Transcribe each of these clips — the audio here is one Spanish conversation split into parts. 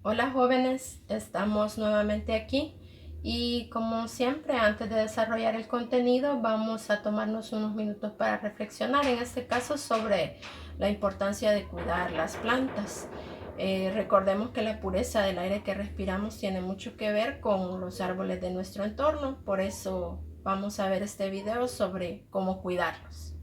Hola jóvenes, estamos nuevamente aquí y como siempre antes de desarrollar el contenido vamos a tomarnos unos minutos para reflexionar, en este caso sobre la importancia de cuidar las plantas. Recordemos que la pureza del aire que respiramos tiene mucho que ver con los árboles de nuestro entorno, por eso vamos a ver este video sobre cómo cuidarlos.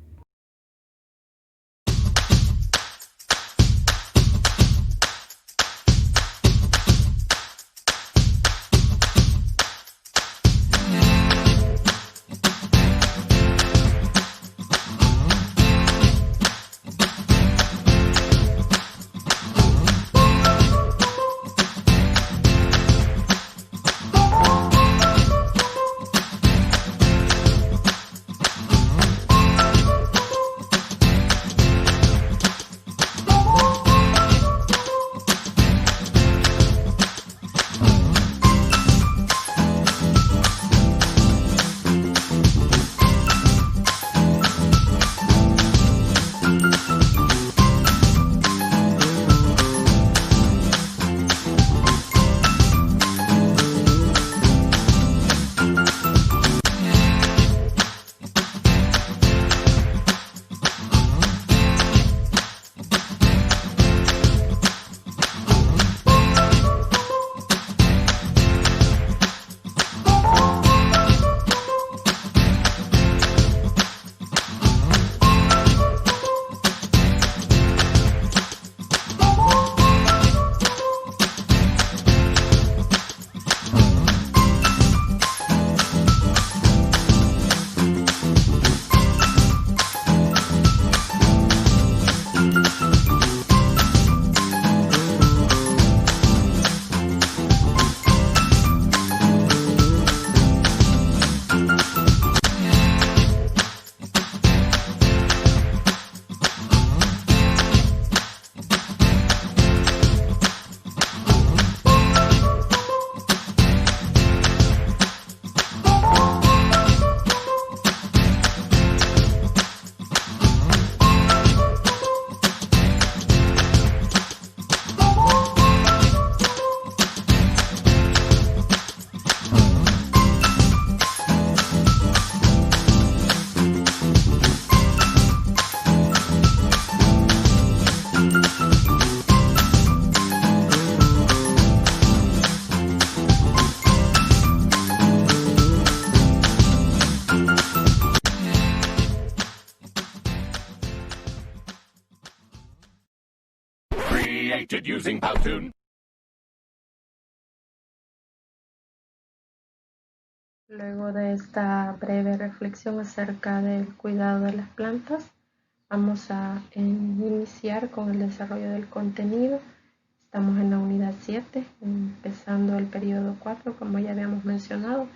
Created using Powtoon. Luego de esta breve reflexión acerca del cuidado de las plantas, vamos a iniciar con el desarrollo del contenido. Estamos en la unidad 7, empezando el periodo 4, como ya habíamos mencionado,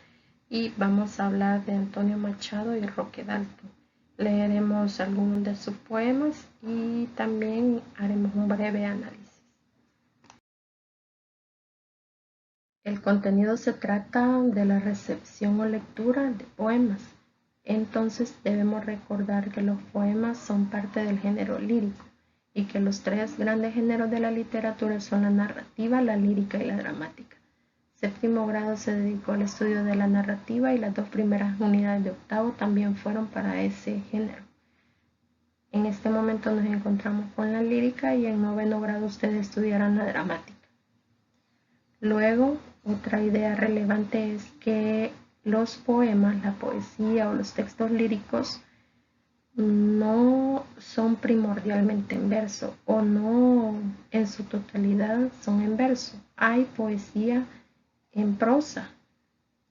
y vamos a hablar de Antonio Machado y Roque Dalton. Leeremos algunos de sus poemas y también haremos un breve análisis. El contenido se trata de la recepción o lectura de poemas. Entonces debemos recordar que los poemas son parte del género lírico y que los tres grandes géneros de la literatura son la narrativa, la lírica y la dramática. Séptimo grado se dedicó al estudio de la narrativa y las dos primeras unidades de octavo también fueron para ese género. En este momento nos encontramos con la lírica y en noveno grado ustedes estudiarán la dramática. Luego, otra idea relevante es que los poemas, la poesía o los textos líricos no son primordialmente en verso o no en su totalidad son en verso. Hay poesía en prosa.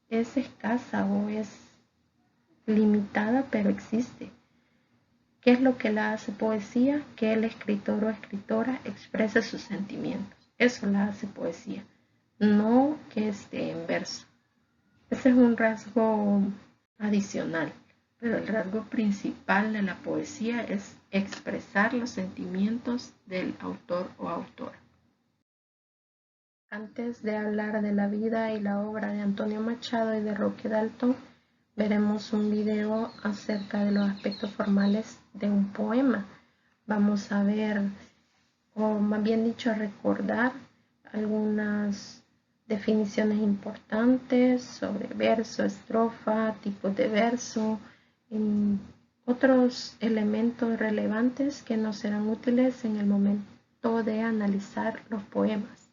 Es escasa o es limitada, pero existe. ¿Qué es lo que la hace poesía? Que el escritor o escritora exprese sus sentimientos. Eso la hace poesía, no que esté en verso. Ese es un rasgo adicional, pero el rasgo principal de la poesía es expresar los sentimientos del autor o autora. Antes de hablar de la vida y la obra de Antonio Machado y de Roque Dalton, veremos un video acerca de los aspectos formales de un poema. Vamos a ver, o más bien dicho, a recordar algunas definiciones importantes sobre verso, estrofa, tipos de verso, y otros elementos relevantes que nos serán útiles en el momento de analizar los poemas.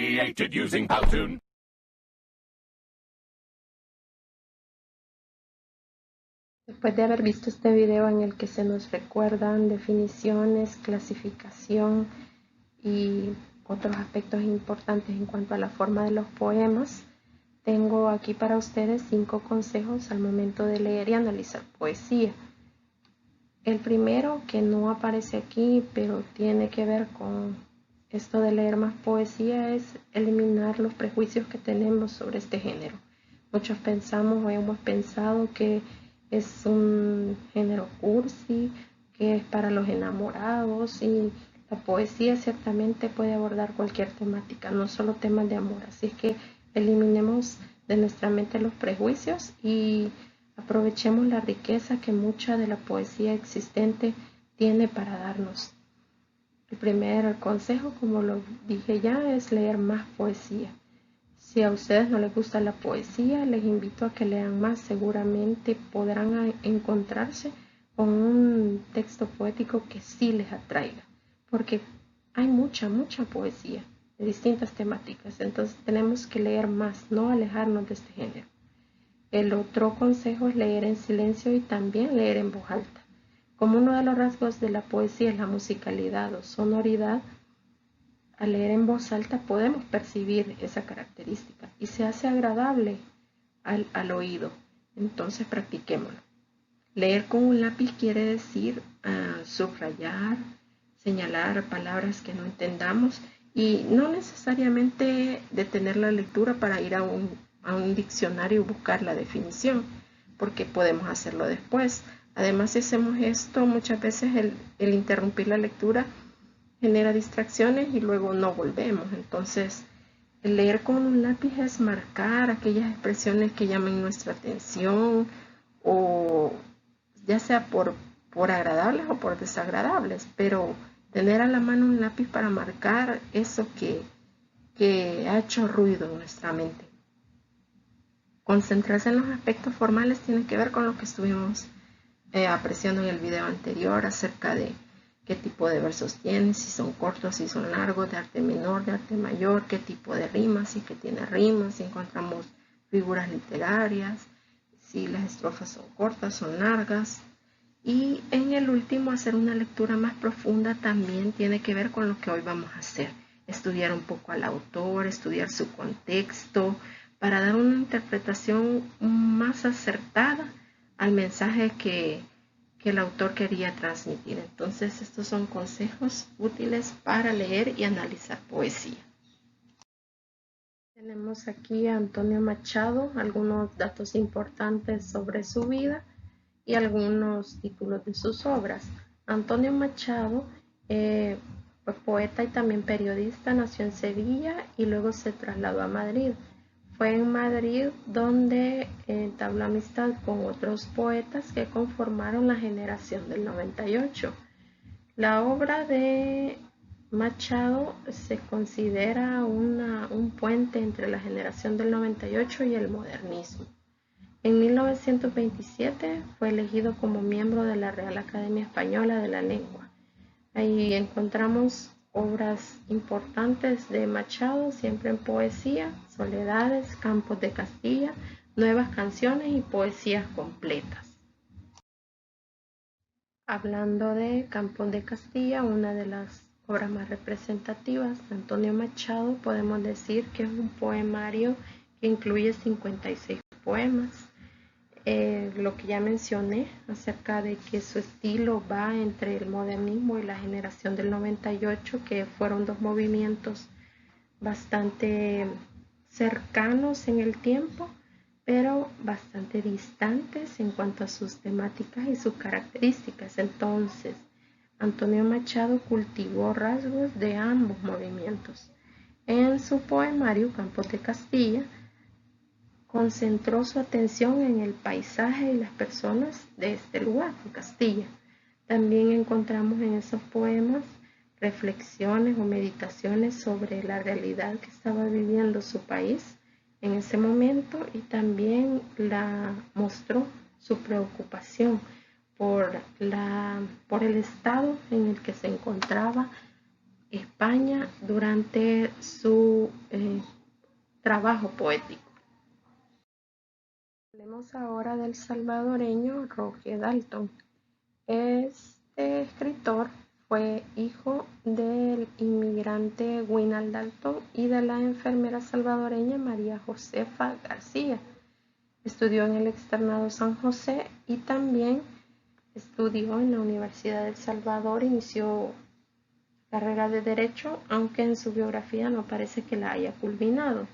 created using Powtoon. Después de haber visto este video en el que se nos recuerdan definiciones, clasificación y otros aspectos importantes en cuanto a la forma de los poemas, tengo aquí para ustedes 5 consejos al momento de leer y analizar poesía. El primero, que no aparece aquí, pero tiene que ver con esto de leer más poesía, es eliminar los prejuicios que tenemos sobre este género. Muchos pensamos o hemos pensado que es un género cursi, que es para los enamorados, y la poesía ciertamente puede abordar cualquier temática, no solo temas de amor. Así es que eliminemos de nuestra mente los prejuicios y aprovechemos la riqueza que mucha de la poesía existente tiene para darnos. El primer consejo, como lo dije ya, es leer más poesía. Si a ustedes no les gusta la poesía, les invito a que lean más. Seguramente podrán encontrarse con un texto poético que sí les atraiga, porque hay mucha poesía de distintas temáticas. Entonces tenemos que leer más, no alejarnos de este género. El otro consejo es leer en silencio y también leer en voz alta. Como uno de los rasgos de la poesía es la musicalidad o sonoridad, al leer en voz alta podemos percibir esa característica y se hace agradable al oído. Entonces practiquémoslo. Leer con un lápiz quiere decir subrayar, señalar palabras que no entendamos y no necesariamente detener la lectura para ir a un diccionario y buscar la definición, porque podemos hacerlo después. Además, si hacemos esto, muchas veces el interrumpir la lectura genera distracciones y luego no volvemos. Entonces, el leer con un lápiz es marcar aquellas expresiones que llaman nuestra atención, o ya sea por agradables o por desagradables, pero tener a la mano un lápiz para marcar eso que ha hecho ruido en nuestra mente. Concentrarse en los aspectos formales tiene que ver con lo que estuvimos apreciando en el video anterior acerca de qué tipo de versos tienen, si son cortos, si son largos, de arte menor, de arte mayor, qué tipo de rimas, si que tiene rimas, si encontramos figuras literarias, si las estrofas son cortas, son largas. Y en el último, hacer una lectura más profunda también tiene que ver con lo que hoy vamos a hacer. Estudiar un poco al autor, estudiar su contexto, para dar una interpretación más acertada al mensaje que el autor quería transmitir. Entonces, estos son consejos útiles para leer y analizar poesía. Tenemos aquí a Antonio Machado, algunos datos importantes sobre su vida y algunos títulos de sus obras. Antonio Machado fue poeta y también periodista, nació en Sevilla y luego se trasladó a Madrid. Fue en Madrid donde entabló amistad con otros poetas que conformaron la generación del 98. La obra de Machado se considera un puente entre la generación del 98 y el modernismo. En 1927 fue elegido como miembro de la Real Academia Española de la Lengua. Ahí encontramos obras importantes de Machado, siempre en poesía: Soledades, Campos de Castilla, Nuevas Canciones y Poesías Completas. Hablando de Campos de Castilla, una de las obras más representativas de Antonio Machado, podemos decir que es un poemario que incluye 56 poemas. Lo que ya mencioné acerca de que su estilo va entre el modernismo y la generación del 98, que fueron dos movimientos bastante cercanos en el tiempo, pero bastante distantes en cuanto a sus temáticas y sus características. Entonces, Antonio Machado cultivó rasgos de ambos movimientos. En su poemario Campos de Castilla, concentró su atención en el paisaje y las personas de este lugar, en Castilla. También encontramos en esos poemas reflexiones o meditaciones sobre la realidad que estaba viviendo su país en ese momento, y también mostró su preocupación por el estado en el que se encontraba España durante su trabajo poético. Hablemos ahora del salvadoreño Roque Dalton. Este escritor fue hijo del inmigrante Winald Dalton y de la enfermera salvadoreña María Josefa García. Estudió en el Externado San José y también estudió en la Universidad de El Salvador. Inició carrera de Derecho, aunque en su biografía no parece que la haya culminado.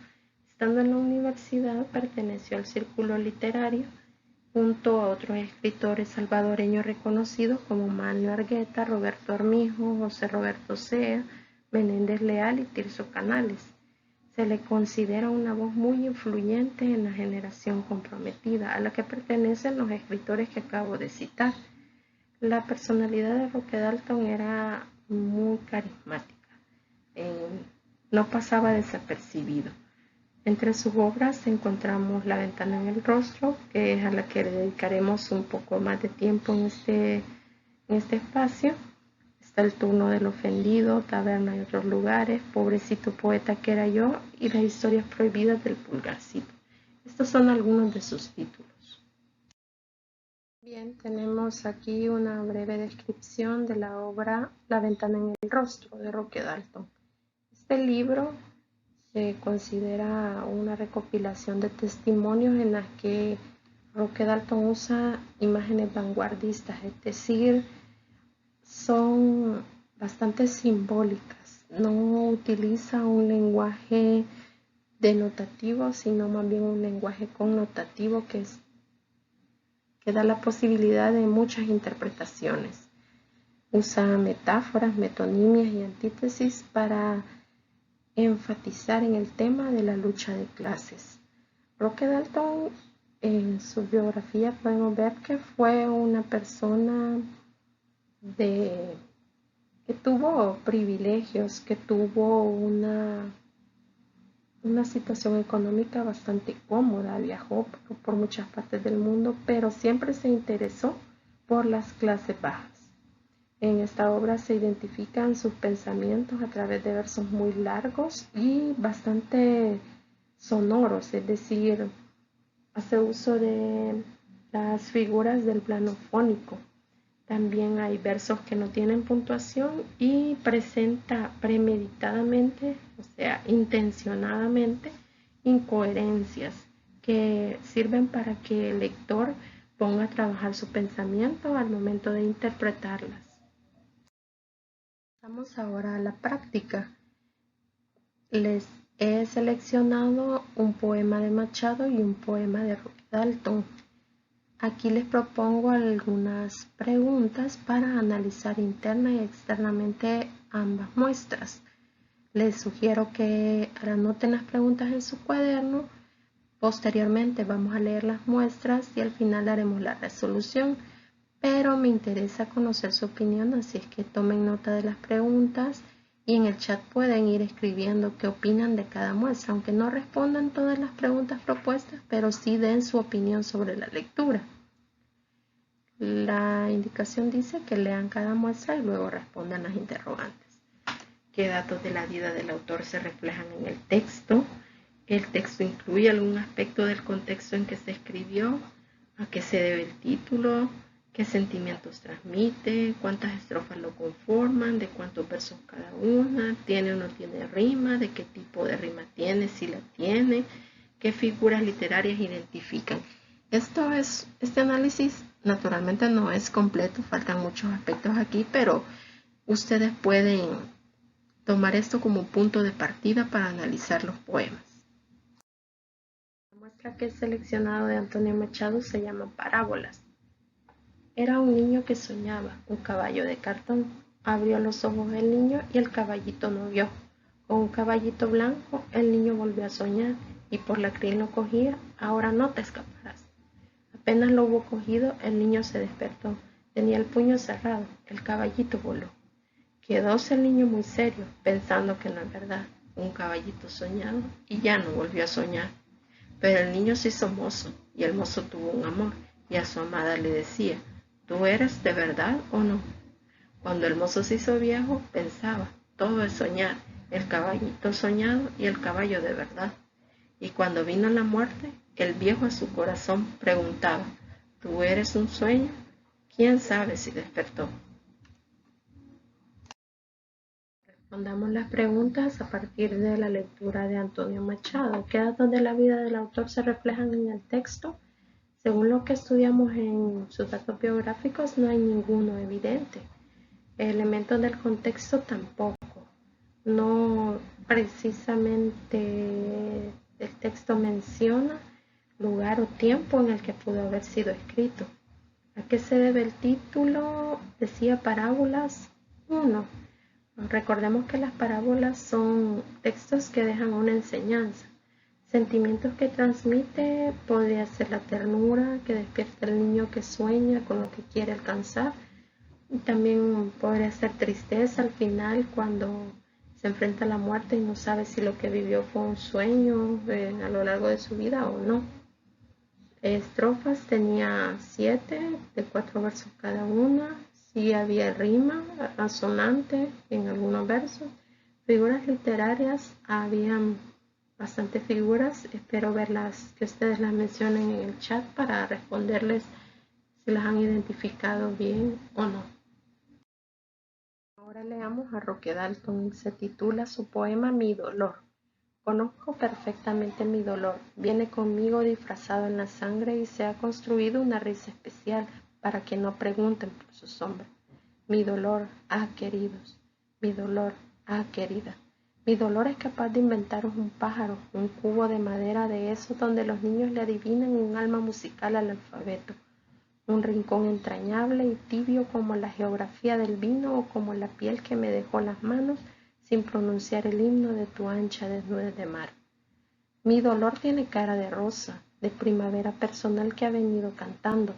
Estando en la universidad, perteneció al círculo literario junto a otros escritores salvadoreños reconocidos como Manlio Argueta, Roberto Armijo, José Roberto Sea, Menéndez Leal y Tirso Canales. Se le considera una voz muy influyente en la generación comprometida, a la que pertenecen los escritores que acabo de citar. La personalidad de Roque Dalton era muy carismática, no pasaba desapercibido. Entre sus obras encontramos La ventana en el rostro, que es a la que le dedicaremos un poco más de tiempo en este espacio. Está El turno del ofendido, Taberna y otros lugares, Pobrecito poeta que era yo y Las historias prohibidas del pulgarcito. Estos son algunos de sus títulos. Bien, tenemos aquí una breve descripción de la obra La ventana en el rostro de Roque Dalton. Este libro se considera una recopilación de testimonios en las que Roque Dalton usa imágenes vanguardistas, es decir, son bastante simbólicas, no utiliza un lenguaje denotativo, sino más bien un lenguaje connotativo que da la posibilidad de muchas interpretaciones. Usa metáforas, metonimias y antítesis para enfatizar en el tema de la lucha de clases. Roque Dalton, en su biografía podemos ver que fue una persona que tuvo privilegios, que tuvo una situación económica bastante cómoda, viajó por muchas partes del mundo, pero siempre se interesó por las clases bajas. En esta obra se identifican sus pensamientos a través de versos muy largos y bastante sonoros, es decir, hace uso de las figuras del plano fónico. También hay versos que no tienen puntuación y presenta premeditadamente, o sea, intencionadamente, incoherencias que sirven para que el lector ponga a trabajar su pensamiento al momento de interpretarlas. Vamos ahora a la práctica. Les he seleccionado un poema de Machado y un poema de Roque Dalton. Aquí les propongo algunas preguntas para analizar interna y externamente ambas muestras. Les sugiero que anoten las preguntas en su cuaderno. Posteriormente vamos a leer las muestras y al final haremos la resolución. Pero me interesa conocer su opinión, así es que tomen nota de las preguntas y en el chat pueden ir escribiendo qué opinan de cada muestra, aunque no respondan todas las preguntas propuestas, pero sí den su opinión sobre la lectura. La indicación dice que lean cada muestra y luego respondan las interrogantes. ¿Qué datos de la vida del autor se reflejan en el texto? ¿El texto incluye algún aspecto del contexto en que se escribió? ¿A qué se debe el título? ¿Qué sentimientos transmite? ¿Cuántas estrofas lo conforman? ¿De cuántos versos cada una? ¿Tiene o no tiene rima? ¿De qué tipo de rima tiene? Si la tiene. ¿Qué figuras literarias identifican? Este análisis naturalmente no es completo, faltan muchos aspectos aquí, pero ustedes pueden tomar esto como punto de partida para analizar los poemas. La muestra que he seleccionado de Antonio Machado se llama Parábolas. Era un niño que soñaba, un caballo de cartón. Abrió los ojos el niño y el caballito no vio. Con un caballito blanco el niño volvió a soñar y por la crin lo cogía, ahora no te escaparás. Apenas lo hubo cogido, el niño se despertó. Tenía el puño cerrado, el caballito voló. Quedóse el niño muy serio, pensando que no es verdad. Un caballito soñado y ya no volvió a soñar. Pero el niño se hizo mozo y el mozo tuvo un amor y a su amada le decía: ¿tú eres de verdad o no? Cuando el mozo se hizo viejo, pensaba: todo es soñar, el caballito soñado y el caballo de verdad. Y cuando vino la muerte, el viejo a su corazón preguntaba, ¿tú eres un sueño? ¿Quién sabe si despertó? Respondamos las preguntas a partir de la lectura de Antonio Machado. ¿Qué datos de la vida del autor se reflejan en el texto? Según lo que estudiamos en sus datos biográficos, no hay ninguno evidente. Elementos del contexto tampoco. No precisamente el texto menciona lugar o tiempo en el que pudo haber sido escrito. ¿A qué se debe el título? Decía parábolas 1. Recordemos que las parábolas son textos que dejan una enseñanza. Sentimientos que transmite podría ser la ternura que despierta el niño que sueña con lo que quiere alcanzar. Y también podría ser tristeza al final cuando se enfrenta a la muerte y no sabe si lo que vivió fue un sueño a lo largo de su vida o no. Estrofas tenía 7, de 4 versos cada una. Sí había rima, asonante en algunos versos. Figuras literarias, habían bastantes figuras. Espero verlas, que ustedes las mencionen en el chat para responderles si las han identificado bien o no. Ahora leamos a Roque Dalton. Se titula su poema Mi dolor. Conozco perfectamente mi dolor, viene conmigo disfrazado en la sangre y se ha construido una risa especial para que no pregunten por su sombra. Mi dolor, queridos, mi dolor, querida. Mi dolor es capaz de inventaros un pájaro, un cubo de madera de esos donde los niños le adivinan un alma musical al alfabeto, un rincón entrañable y tibio como la geografía del vino o como la piel que me dejó las manos sin pronunciar el himno de tu ancha desnudez de mar. Mi dolor tiene cara de rosa, de primavera personal que ha venido cantando.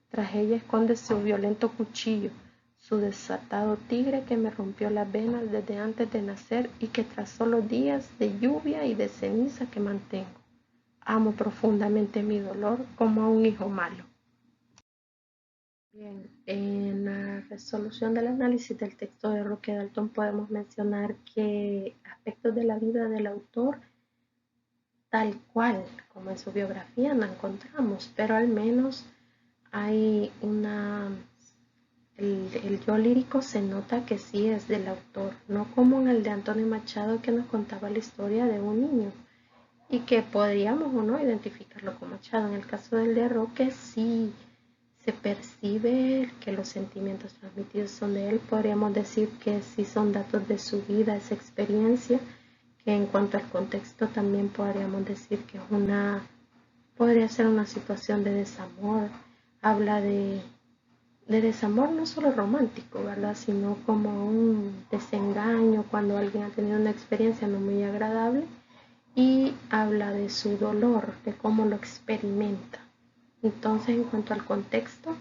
Tras ella esconde su violento cuchillo, su desatado tigre que me rompió las venas desde antes de nacer y que trazó los días de lluvia y de ceniza que mantengo. Amo profundamente mi dolor como a un hijo malo. Bien, en la resolución del análisis del texto de Roque Dalton podemos mencionar que aspectos de la vida del autor, tal cual como en su biografía, no encontramos, pero al menos hay el yo lírico se nota que sí es del autor, no como en el de Antonio Machado que nos contaba la historia de un niño y que podríamos o no identificarlo con Machado. En el caso del de Roque sí se percibe que los sentimientos transmitidos son de él. Podríamos decir que sí son datos de su vida, esa experiencia, que en cuanto al contexto también podríamos decir que podría ser una situación de desamor. Habla de desamor no solo romántico, ¿verdad? Sino como un desengaño cuando alguien ha tenido una experiencia no muy agradable, y habla de su dolor, de cómo lo experimenta. Entonces, en cuanto al contexto,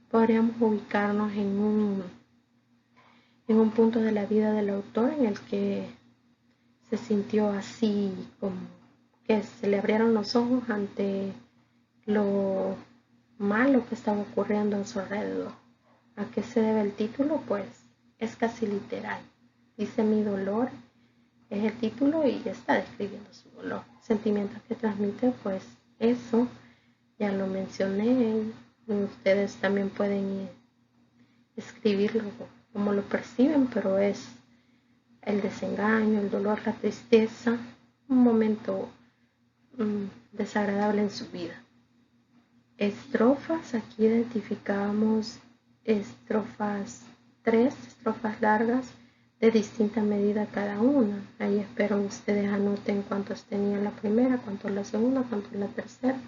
podríamos ubicarnos en un punto de la vida del autor en el que se sintió así, como que se le abrieron los ojos ante lo malo que estaba ocurriendo a su alrededor. ¿A qué se debe el título? Pues es casi literal. Dice mi dolor, es el título y está describiendo su dolor. Sentimientos que transmite, pues eso ya lo mencioné, ustedes también pueden escribirlo como lo perciben, pero es el desengaño, el dolor, la tristeza, un momento desagradable en su vida. Estrofas, aquí identificamos estrofas 3, estrofas largas de distinta medida cada una. Ahí espero ustedes anoten cuántos tenía la primera, cuántos la segunda, cuántos la tercera.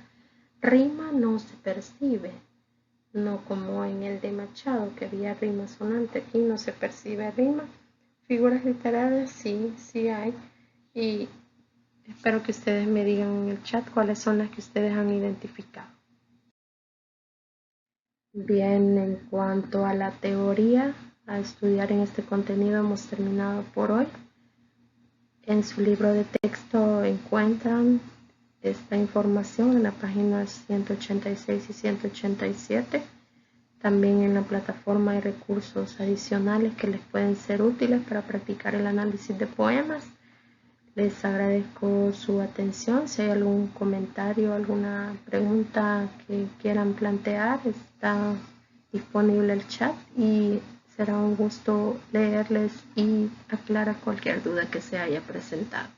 Rima no se percibe, no como en el de Machado que había rima sonante, aquí no se percibe rima. Figuras literarias sí hay, y espero que ustedes me digan en el chat cuáles son las que ustedes han identificado. Bien, en cuanto a la teoría a estudiar en este contenido hemos terminado por hoy. En su libro de texto encuentran esta información en las páginas 186 y 187. También en la plataforma hay recursos adicionales que les pueden ser útiles para practicar el análisis de poemas. Les agradezco su atención. Si hay algún comentario, alguna pregunta que quieran plantear, está disponible el chat y será un gusto leerles y aclarar cualquier duda que se haya presentado.